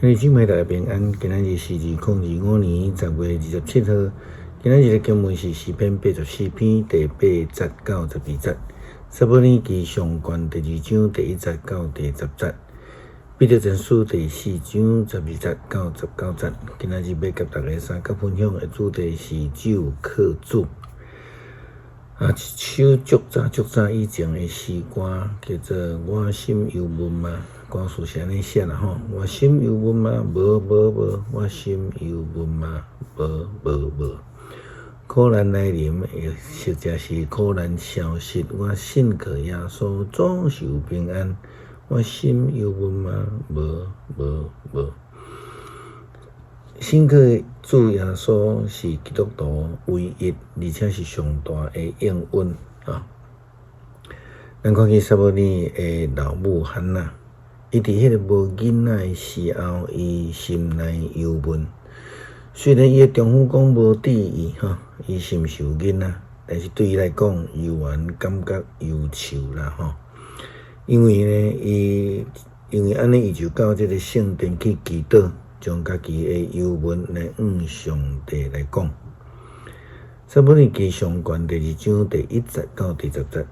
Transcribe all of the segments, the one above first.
兄弟姊妹大家平安，今仔日是2025年10月27号。今仔日的经文是诗篇84篇第8节到12节，撒母耳记上卷第2章第1节到第10节，彼得前书第4章12节到19节。今仔日要甲大家三角分享的主题是主靠主。一首足早以前的诗歌叫做《我心忧闷吗》，歌词是安尼写啦吼。我心忧闷吗？无，我心忧闷吗？无。苦难来临，实在是苦难消失。我信靠耶稣，总是有平安。我心忧闷吗？无。信靠主耶稣是基督徒唯一，而且是上大的应允啊！咱看见撒母耳的老母汉娜，伊伫迄个无囡仔的时候，伊心内忧闷。虽然伊的丈夫讲无敌伊哈，伊心是有囡仔，但是对伊来讲，犹原感觉忧愁啦吼。因为安尼，伊就到这个圣殿去祈祷。将家己的忧闷来向上帝来讲。撒母耳记上卷第2章第1节到第10节，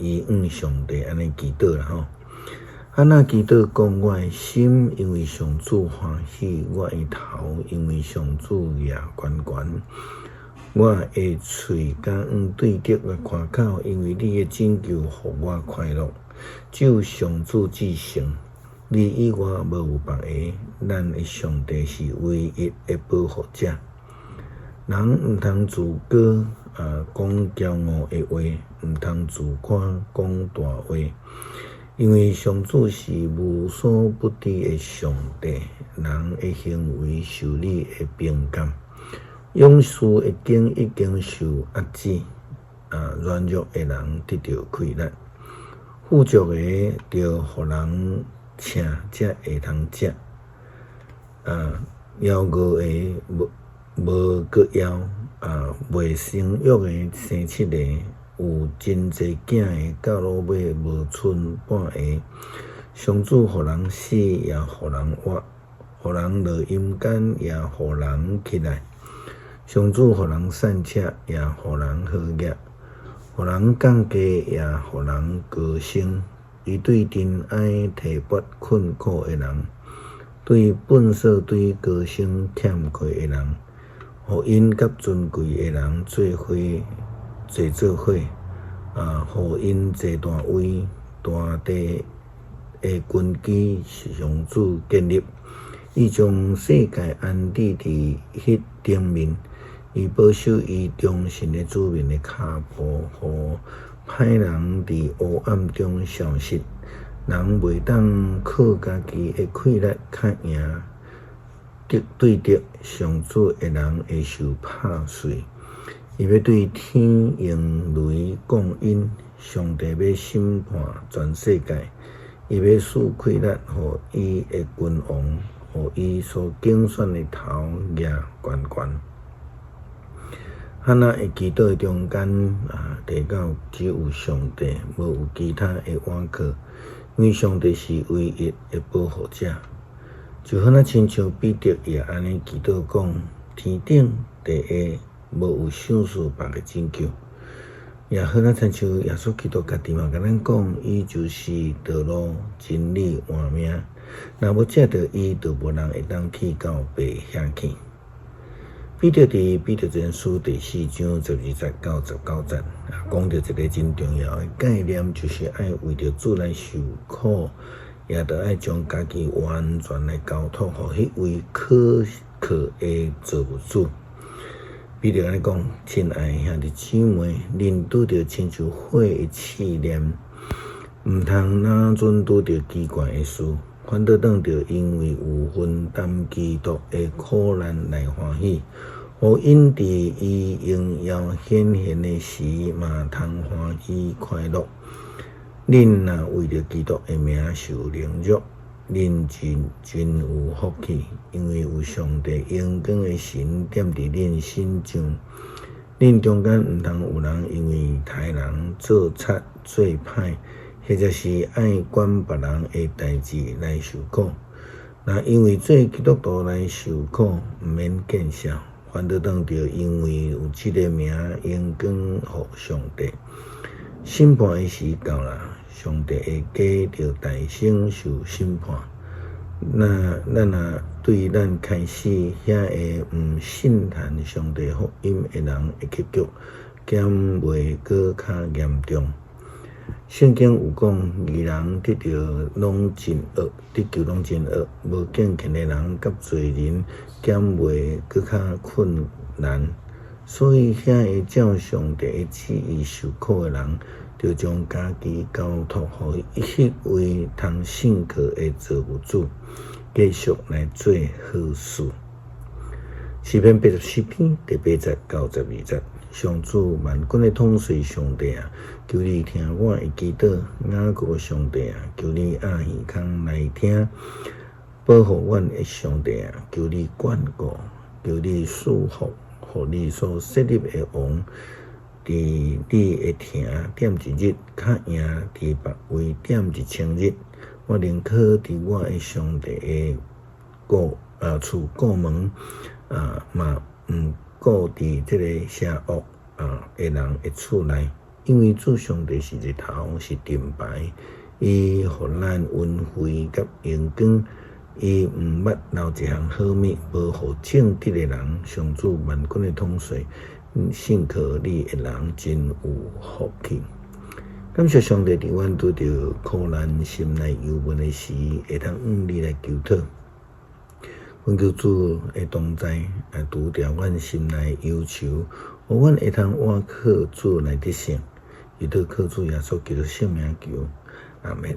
伊向上帝安尼祈祷啦吼。汉娜祈祷讲：我的心因为上主欢喜，我的头因为上主也悬悬，我的嘴甲对着我开口，因为你的拯救互我快乐。只有上主至圣。你以外无有别个，咱的上帝是唯一的保护者。人毋通自高讲骄傲的话，毋通自夸讲大话，因为上主是无所不知的上帝。人的行为受你的评鉴，勇士的经已经受压制，软弱的人得到快乐，富足的着互人请才会通食，夭餓的無個夭，未生育的生7個，有真濟囝的到老尾無剩半個。上主互人死，也互人活；互人落陰間，也互人起來。上主互人散赤，也互人好業；互人降低，也互人高升。伊对真爱提拔困苦的人，对本色对高升欠缺的人，互因甲尊贵的人做伙，互因坐大位，大地的根基上主建立。伊将世界安置伫迄顶面，伊保守伊忠心的子民的脚步，互歹人伫黑暗中消失。人袂当靠家己的快乐较赢，对着上主的人会受拍碎。伊要对天用雷降阴，上帝要审判全世界。伊要赐快乐互伊的君王，互伊所竞选的头额悬悬。汉娜的祈祷中间提到只有上帝，无有其他的倚靠，因为上帝是唯一的保护者。就好那亲像彼得也安尼祈祷讲：天顶地下无有想事别个拯救。也好那亲像耶稣基督家己嘛甲咱讲，伊就是道路、真理、活命。若无借着伊，就无人会当去到爸遐去。彼得伫彼得前书第4章12节到19节，讲到一个真重要的概念，就是爱为着主来受苦，也着爱将家己完全来交托互迄位可靠的造物主。彼得安尼讲：亲爱的兄弟姊妹，恁拄着亲像火的试炼，毋通哪阵拄着奇怪的事，反倒当着因为有分担基督的苦难来欢喜，互因伫伊荣耀显现的时嘛通欢喜快乐。恁若为着基督的名受凌辱，恁真有福气，因为有上帝荣光的神踮伫恁心上。恁中间毋通有人因为害人做贼做歹，或者是爱管别人的代志来受苦。那因为做基督徒来受苦，毋免见笑，反倒当着因为有即个名，应光互上帝。审判的时到啦，上帝会加着大声受审判。那咱若对咱开始遐个毋信谈上帝福音的人的结局，减袂搁较严重。圣经有讲，义人得着拢真恶，得救拢真恶。无敬虔的人甲罪人减袂搁较困难。所以遐个照上帝的旨意受苦的人，就将家己交托予迄位通信靠的造物主，继续来做好事。诗篇84篇第8节到12节，上主万军的统帅上帝啊，求你听我的祈祷；雅各上帝啊，求你按耳孔来听；保护阮的上帝啊，求你管顾，求你赐福，互你所设立的王。伫你的亭点一日，较赢伫别位点1000日。我宁可伫我的上帝的厝过门，嘛毋过伫这个邪恶的人的厝内，因为主上帝是日头，是盾牌，伊互咱恩惠甲阳光，伊毋捌留一项好物，保护正直的人。上主万军的统帅，信靠你的人真有福气。感谢上帝伫阮拄着苦难、心内忧闷的时，会通你来求讨。阮求主的同在，除掉阮心内忧愁，互阮会通倚靠主来得胜。伊祷靠主耶稣基督圣名求，阿门。